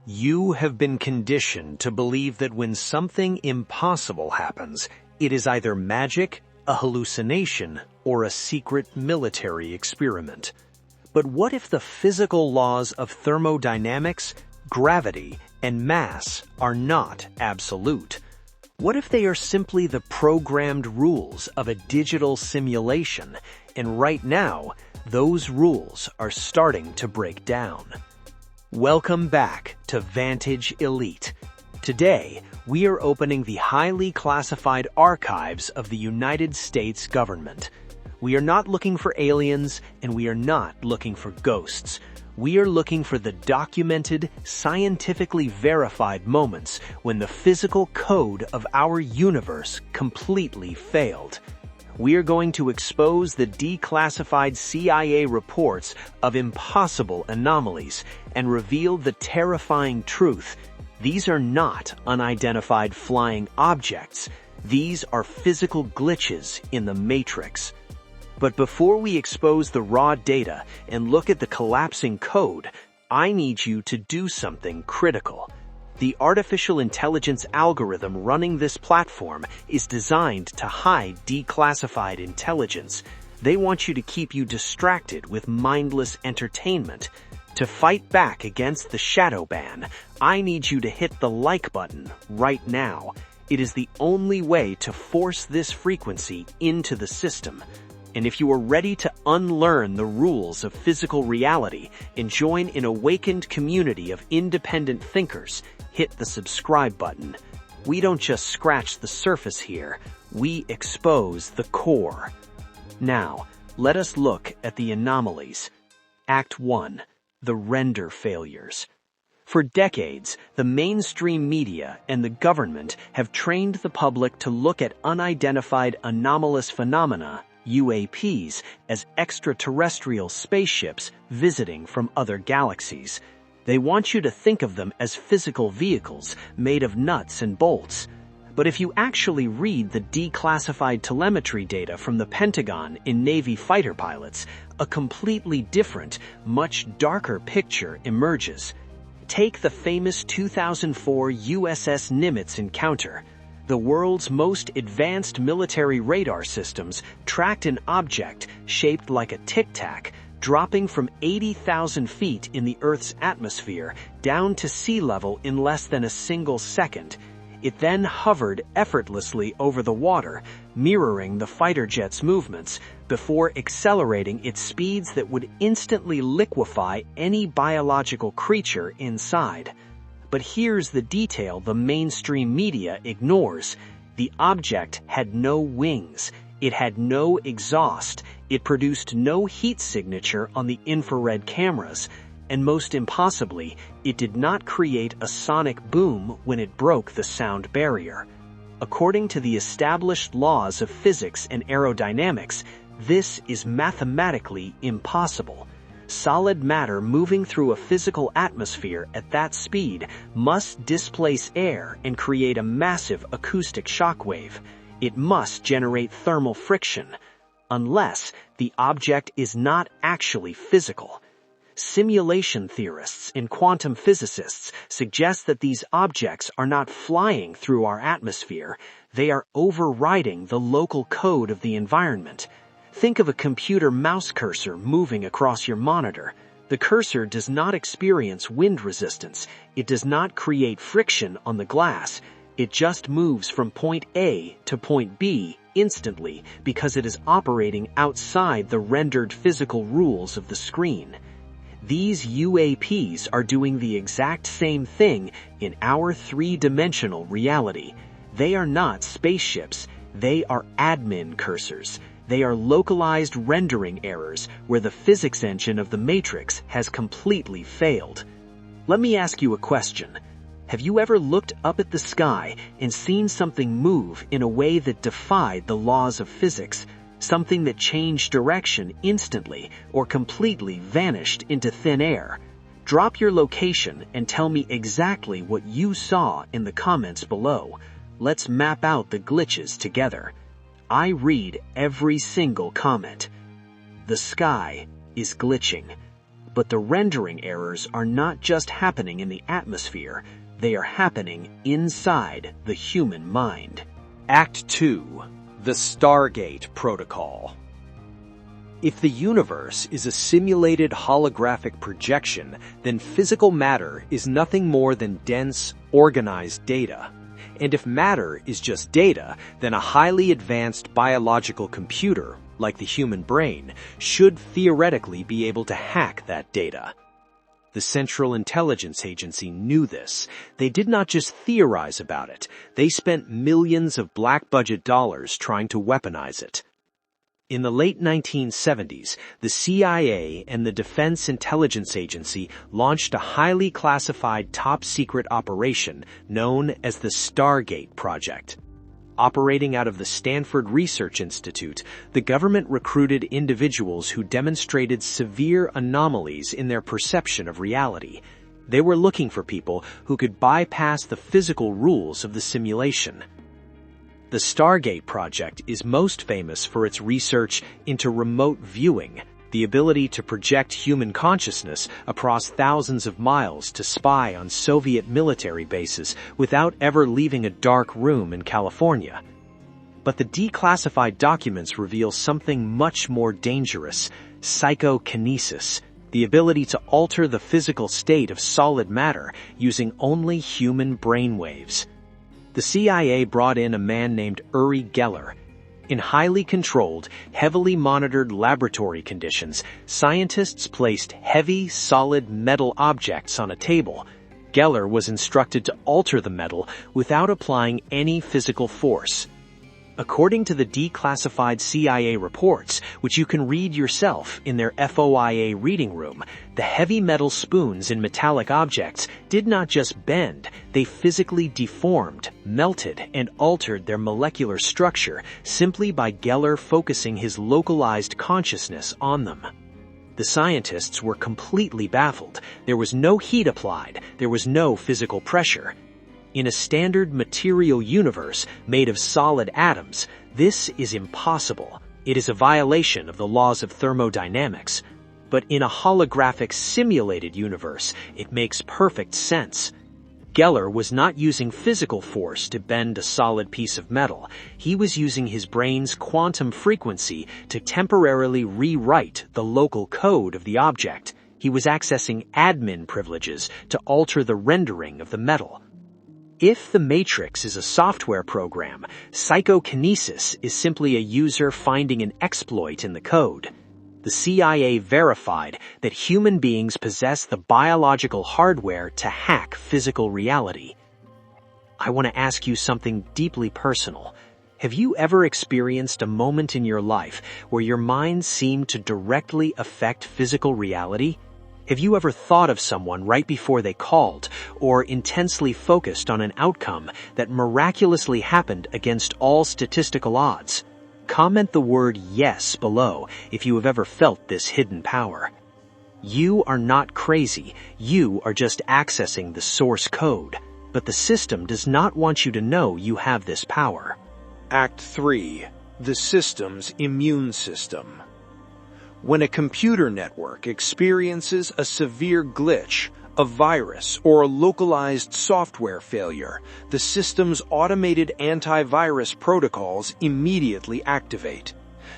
You have been conditioned to believe that when something impossible happens, it is either magic, a hallucination, or a secret military experiment. But what if the physical laws of thermodynamics, gravity, and mass are not absolute? What if they are simply the programmed rules of a digital simulation, and right now, those rules are starting to break down? Welcome back to Vantage Elite. Today, we are opening the highly classified archives of the United States government. We are not looking for aliens, and we are not looking for ghosts. We are looking for the documented, scientifically verified moments when the physical code of our universe completely failed. We are going to expose the declassified CIA reports of impossible anomalies and reveal the terrifying truth. These are not unidentified flying objects. These are physical glitches in the Matrix. But before we expose the raw data and look at the collapsing code, I need you to do something critical. The artificial intelligence algorithm running this platform is designed to hide declassified intelligence. They want you to keep you distracted with mindless entertainment. To fight back against the shadow ban, I need you to hit the like button right now. It is the only way to force this frequency into the system. And if you are ready to unlearn the rules of physical reality and join an awakened community of independent thinkers, hit the subscribe button. We don't just scratch the surface here, we expose the core. Now, let us look at the anomalies. Act 1. The render failures. For decades, the mainstream media and the government have trained the public to look at unidentified anomalous phenomena, UAPs, as extraterrestrial spaceships visiting from other galaxies. They want you to think of them as physical vehicles made of nuts and bolts. But if you actually read the declassified telemetry data from the Pentagon in Navy fighter pilots, a completely different, much darker picture emerges. Take the famous 2004 USS Nimitz encounter. The world's most advanced military radar systems tracked an object shaped like a tic-tac, dropping from 80,000 feet in the Earth's atmosphere down to sea level in less than a single second. It then hovered effortlessly over the water, mirroring the fighter jet's movements, before accelerating its speeds that would instantly liquefy any biological creature inside. But here's the detail the mainstream media ignores. The object had no wings. It had no exhaust. It produced no heat signature on the infrared cameras. And most impossibly, it did not create a sonic boom when it broke the sound barrier. According to the established laws of physics and aerodynamics, this is mathematically impossible. Solid matter moving through a physical atmosphere at that speed must displace air and create a massive acoustic shockwave. It must generate thermal friction, unless the object is not actually physical. Simulation theorists and quantum physicists suggest that these objects are not flying through our atmosphere, they are overriding the local code of the environment. Think of a computer mouse cursor moving across your monitor. The cursor does not experience wind resistance. It does not create friction on the glass. It just moves from point A to point B instantly because it is operating outside the rendered physical rules of the screen. These UAPs are doing the exact same thing in our three-dimensional reality. They are not spaceships. They are admin cursors. They are localized rendering errors where the physics engine of the Matrix has completely failed. Let me ask you a question. Have you ever looked up at the sky and seen something move in a way that defied the laws of physics? Something that changed direction instantly or completely vanished into thin air? Drop your location and tell me exactly what you saw in the comments below. Let's map out the glitches together. I read every single comment. The sky is glitching. But the rendering errors are not just happening in the atmosphere, they are happening inside the human mind. Act 2. The Stargate Protocol. If the universe is a simulated holographic projection, then physical matter is nothing more than dense, organized data. And if matter is just data, then a highly advanced biological computer, like the human brain, should theoretically be able to hack that data. The Central Intelligence Agency knew this. They did not just theorize about it, they spent millions of black-budget dollars trying to weaponize it. In the late 1970s, the CIA and the Defense Intelligence Agency launched a highly classified top-secret operation known as the Stargate Project. Operating out of the Stanford Research Institute, the government recruited individuals who demonstrated severe anomalies in their perception of reality. They were looking for people who could bypass the physical rules of the simulation. The Stargate Project is most famous for its research into remote viewing, the ability to project human consciousness across thousands of miles to spy on Soviet military bases without ever leaving a dark room in California. But the declassified documents reveal something much more dangerous: psychokinesis, the ability to alter the physical state of solid matter using only human brainwaves. The CIA brought in a man named Uri Geller. In highly controlled, heavily monitored laboratory conditions, scientists placed heavy, solid metal objects on a table. Geller was instructed to alter the metal without applying any physical force. According to the declassified CIA reports, which you can read yourself in their FOIA reading room, the heavy metal spoons in metallic objects did not just bend, they physically deformed, melted, and altered their molecular structure simply by Geller focusing his localized consciousness on them. The scientists were completely baffled. There was no heat applied, there was no physical pressure. In a standard material universe made of solid atoms, this is impossible. It is a violation of the laws of thermodynamics. But in a holographic simulated universe, it makes perfect sense. Geller was not using physical force to bend a solid piece of metal. He was using his brain's quantum frequency to temporarily rewrite the local code of the object. He was accessing admin privileges to alter the rendering of the metal. If the Matrix is a software program, psychokinesis is simply a user finding an exploit in the code. The CIA verified that human beings possess the biological hardware to hack physical reality. I want to ask you something deeply personal. Have you ever experienced a moment in your life where your mind seemed to directly affect physical reality? Have you ever thought of someone right before they called, or intensely focused on an outcome that miraculously happened against all statistical odds? Comment the word yes below if you have ever felt this hidden power. You are not crazy, you are just accessing the source code, but the system does not want you to know you have this power. Act 3. The system's immune system. When a computer network experiences a severe glitch, a virus, or a localized software failure, the system's automated antivirus protocols immediately activate.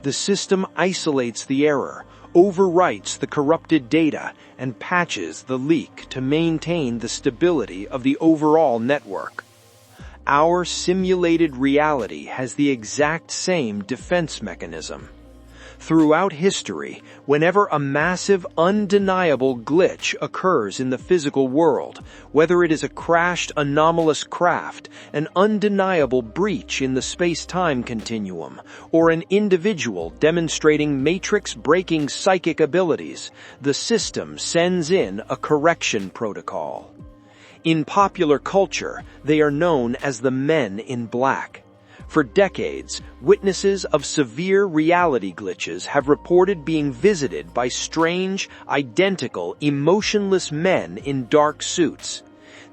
The system isolates the error, overwrites the corrupted data, and patches the leak to maintain the stability of the overall network. Our simulated reality has the exact same defense mechanism. Throughout history, whenever a massive, undeniable glitch occurs in the physical world, whether it is a crashed anomalous craft, an undeniable breach in the space-time continuum, or an individual demonstrating matrix-breaking psychic abilities, the system sends in a correction protocol. In popular culture, they are known as the Men in Black. For decades, witnesses of severe reality glitches have reported being visited by strange, identical, emotionless men in dark suits.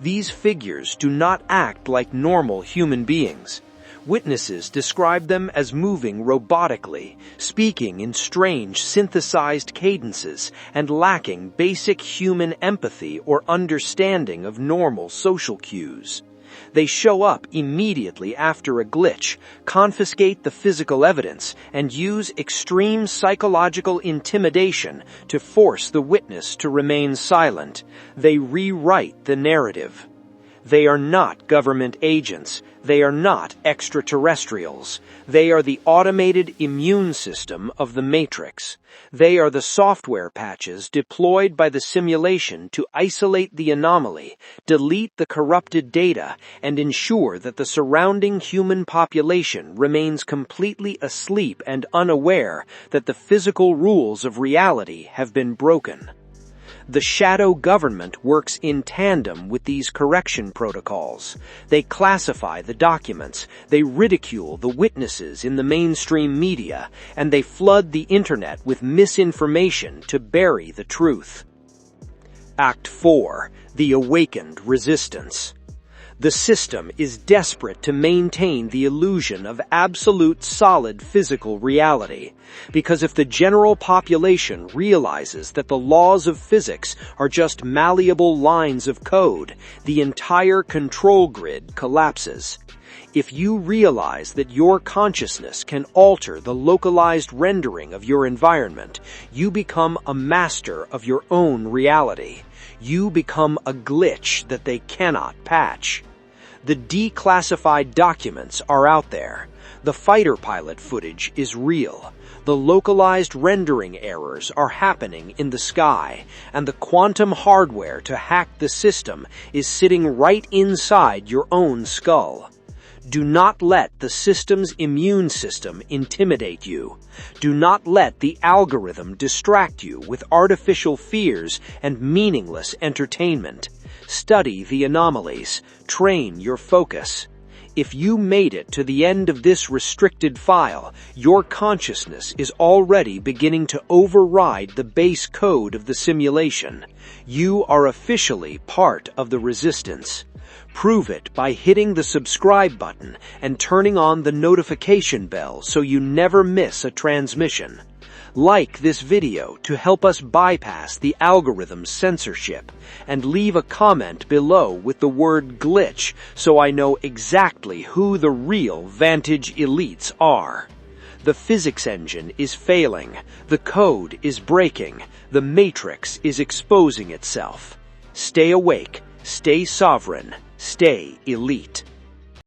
These figures do not act like normal human beings. Witnesses describe them as moving robotically, speaking in strange synthesized cadences, and lacking basic human empathy or understanding of normal social cues. They show up immediately after a glitch, confiscate the physical evidence, and use extreme psychological intimidation to force the witness to remain silent. They rewrite the narrative. They are not government agents. They are not extraterrestrials. They are the automated immune system of the Matrix. They are the software patches deployed by the simulation to isolate the anomaly, delete the corrupted data, and ensure that the surrounding human population remains completely asleep and unaware that the physical rules of reality have been broken. The shadow government works in tandem with these correction protocols. They classify the documents, they ridicule the witnesses in the mainstream media, and they flood the internet with misinformation to bury the truth. Act 4. The Awakened Resistance. The system is desperate to maintain the illusion of absolute solid physical reality, because if the general population realizes that the laws of physics are just malleable lines of code, the entire control grid collapses. If you realize that your consciousness can alter the localized rendering of your environment, you become a master of your own reality. You become a glitch that they cannot patch. The declassified documents are out there. The fighter pilot footage is real. The localized rendering errors are happening in the sky, and the quantum hardware to hack the system is sitting right inside your own skull. Do not let the system's immune system intimidate you. Do not let the algorithm distract you with artificial fears and meaningless entertainment. Study the anomalies. Train your focus. If you made it to the end of this restricted file, your consciousness is already beginning to override the base code of the simulation. You are officially part of the resistance. Prove it by hitting the subscribe button and turning on the notification bell so you never miss a transmission. Like this video to help us bypass the algorithm's censorship, and leave a comment below with the word glitch so I know exactly who the real Vantage Elites are. The physics engine is failing, the code is breaking, the Matrix is exposing itself. Stay awake, stay sovereign, stay elite.